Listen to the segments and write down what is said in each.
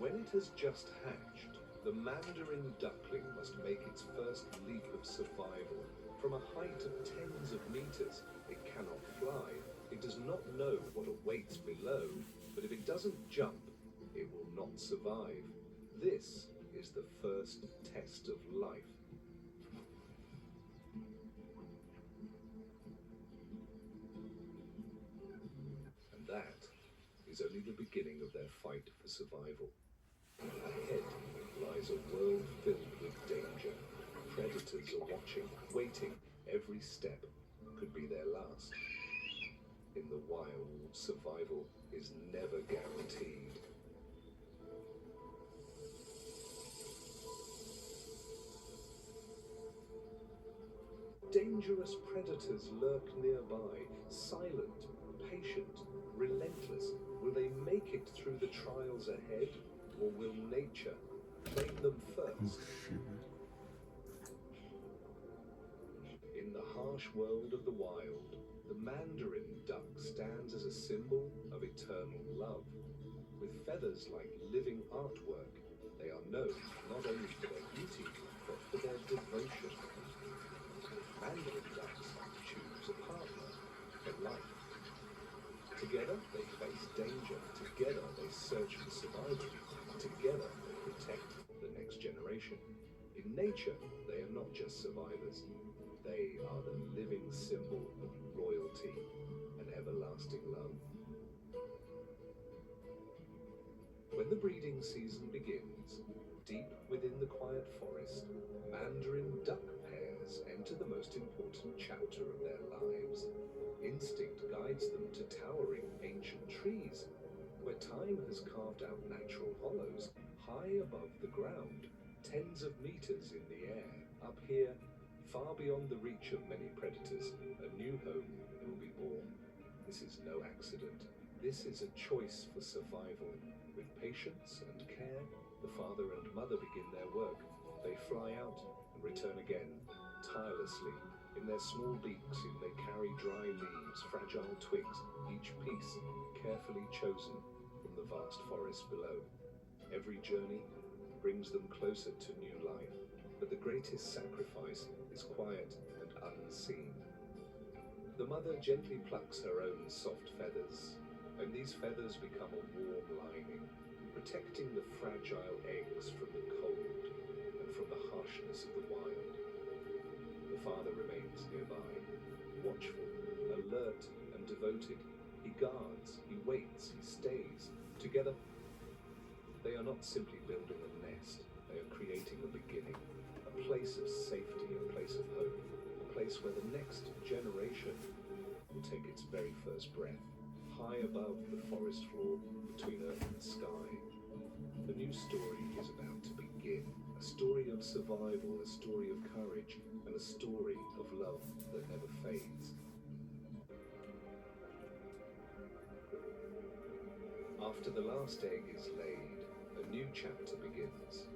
When it has just hatched, the mandarin duckling must make its first leap of survival. From a height of tens of meters, it cannot fly. It does not know what awaits below, but if it doesn't jump, it will not survive. This is the first test of life. And that is only the beginning of their fight for survival. Ahead lies a world filled with danger. Predators are watching, waiting. Every step could be their last. In the wild, survival is never guaranteed. Dangerous predators lurk nearby, silent, patient, relentless. Will they make it through the trials ahead, or will nature claim them first? In the harsh world of the wild, the mandarin duck stands as a symbol of eternal love. With feathers like living artwork, they are known not only for their beauty, but for their devotion. Mandarin ducks choose a partner for life. Together they face danger, together they search for survival, together they protect the next generation. In nature, they are not just survivors, they are the living symbol of loyalty and everlasting love. When the breeding season begins, deep within the quiet forest, mandarin duck pairs enter the most important chapter of their lives. Instinct guides them to towering ancient trees, where time has carved out natural hollows high above the ground, tens of meters in the air. Up here, far beyond the reach of many predators, a new home will be born. This is no accident. This is a choice for survival. With patience and care, the father and mother begin their work. They fly out and return again, tirelessly. In their small beaks, they carry dry leaves, fragile twigs, each piece carefully chosen from the vast forest below. Every journey brings them closer to new life, but the greatest sacrifice is quiet and unseen. The mother gently plucks her own soft feathers, and these feathers become a warm lining, protecting the fragile eggs from the cold and from the harshness of the wild. The father remains nearby, watchful, alert and devoted. He guards, he waits, he stays. Together, they are not simply building a nest, they are creating a beginning, a place of safety, a place of hope, a place where the next generation will take its very first breath, high above the forest floor, between earth and sky. The new story is about to begin, a story of survival, a story of courage, and a story of love that never fades. After the last egg is laid, a new chapter begins.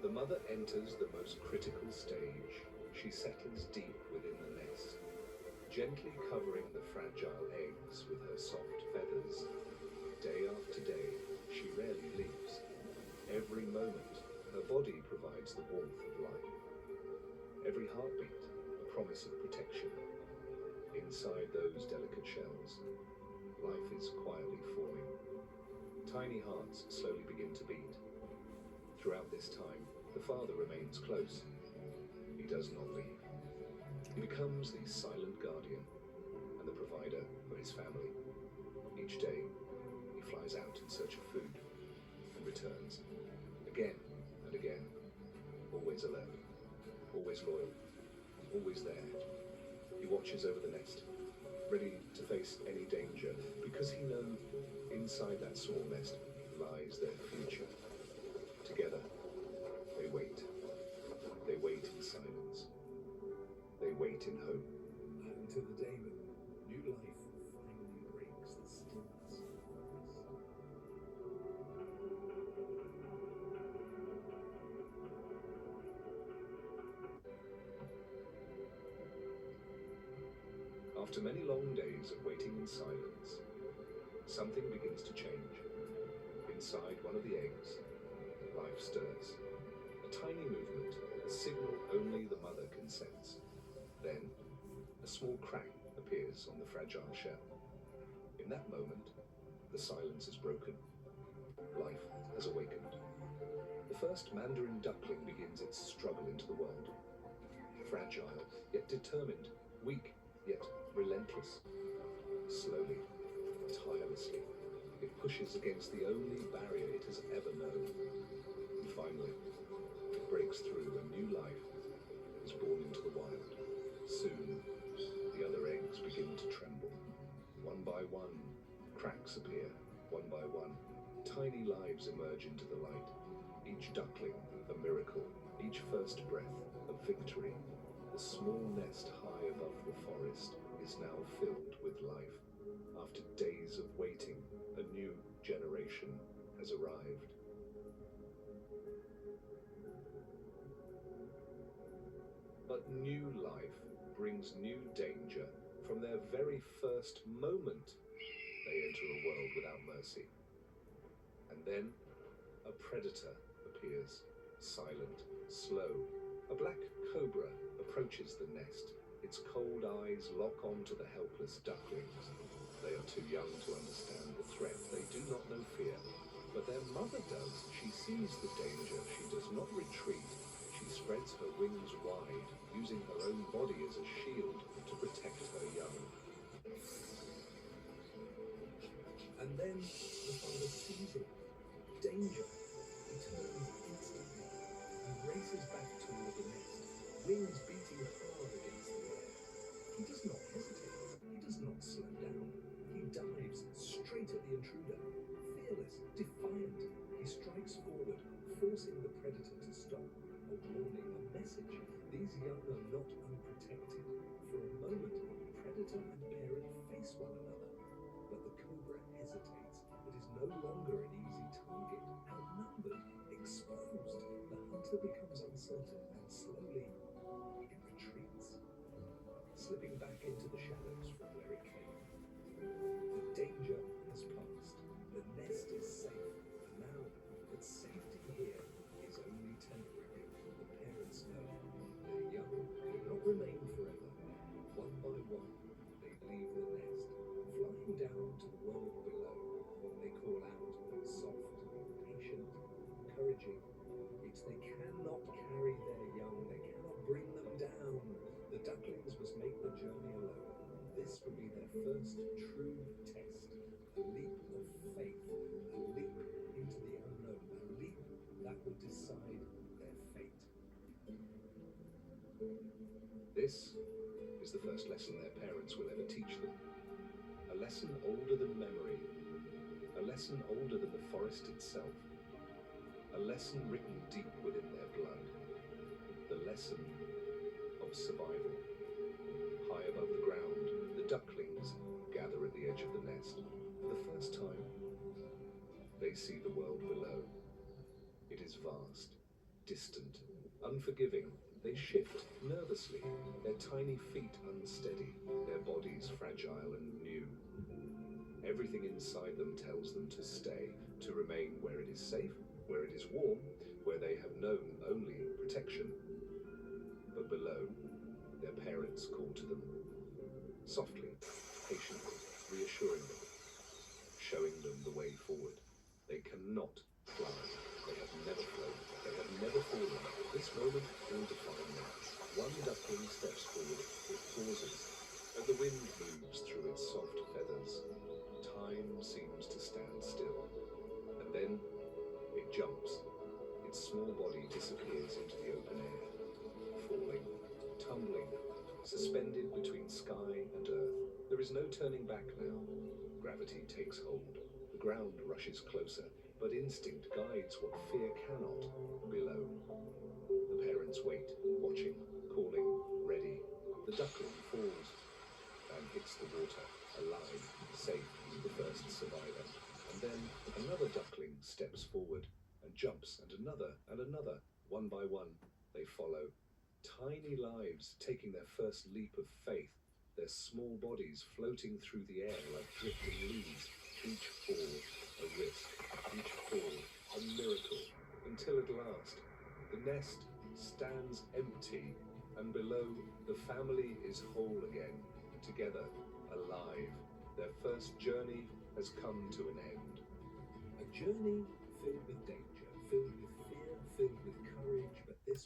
The mother enters the most critical stage. She settles deep within the nest, gently covering the fragile eggs with her soft feathers. Day after day, she rarely leaves. Every moment, her body provides the warmth of life. Every heartbeat, a promise of protection. Inside those delicate shells, life is quietly forming. Tiny hearts slowly begin to beat. Throughout this time, the father remains close. He does not leave. He becomes the silent guardian and the provider for his family. Each day, he flies out in search of food and returns again and again, always alert, always loyal, always there. He watches over the nest, ready to face any danger, because he knows inside that small nest lies their future. Together, they wait. They wait in silence. They wait in hope. Until the day when new life finally breaks the stillness. After many long days of waiting in silence, something begins to change. Inside one of the eggs, Life stirs. A tiny movement, a signal only the mother can sense. Then, a small crack appears on the fragile shell. In that moment, the silence is broken. Life has awakened. The first mandarin duckling begins its struggle into the world. Fragile, yet determined, weak, yet relentless. Slowly, tirelessly, it pushes against the only barrier it has ever known. And finally, it breaks through. A new life is born into the wild. Soon, the other eggs begin to tremble. One by one, cracks appear. One by one, tiny lives emerge into the light. Each duckling, a miracle. Each first breath, a victory. The small nest high above the forest is now filled with life. After days of waiting, a new generation has arrived. But new life brings new danger. From their very first moment, they enter a world without mercy. And then, a predator appears, silent, slow. A black cobra approaches the nest. Its cold eyes lock onto the helpless ducklings. They are too young to understand the threat. They do not know fear. But their mother does. She sees the danger. She does not retreat. She spreads her wings wide, using her own body as a shield to protect her young. And then the father sees it. Danger. He turns instantly and races back toward the nest, wings beating hard against the air. He does not hesitate. He does not slow down. He dives straight at the intruder. Fearless, defiant, he strikes forward, forcing the predator to stop. A warning, a message. These young are not unprotected. For a moment, predator and parent face one another. But the cobra hesitates. It is no longer an easy target. Outnumbered, exposed, the hunter becomes uncertain and slowly it retreats, slipping back into the shadows from where it came. The danger has passed. The nest is safe now, but safety here is only temporary. The parents know their young will not remain forever. One by one, they leave the nest, flying down to the world below. They call out, soft, patient, encouraging. Yet they cannot carry their young. They cannot bring them down. The ducklings must make the journey alone. This will be their first true test. A leap of faith, a leap into the unknown, a leap that will decide their fate. This is the first lesson their parents will ever teach them. A lesson older than memory, a lesson older than the forest itself, a lesson written deep within their blood, the lesson of survival. High above the ground, the ducklings gather at the edge of the nest. For the first time, they see the world below. It is vast, distant, unforgiving. They shift nervously, their tiny feet unsteady, their bodies fragile and new. Everything inside them tells them to stay, to remain where it is safe, where it is warm, where they have known only protection. But below, their parents call to them, softly, patiently, reassuring them, showing them the way forward. They cannot fly. They have never flown. They have never fallen. This moment will define them. One duckling steps forward. It pauses, and the wind moves through its soft feathers. Time seems to stand still, and then it jumps. Its small body disappears into the open air, falling, tumbling, suspended between sky and earth. There is no turning back now. Gravity takes hold. The ground rushes closer, but instinct guides what fear cannot. Below, the parents wait, watching, calling, ready. The duckling falls and hits the water, alive, safe, the first survivor. And then another duckling steps forward and jumps, and another, one by one, they follow. Tiny lives taking their first leap of faith, their small bodies floating through the air like drifting leaves. Each fall, a risk. Each fall, a miracle. Until last, the nest stands empty, and below, the family is whole again, together, alive. Their first journey has come to an end. A journey filled with danger, filled with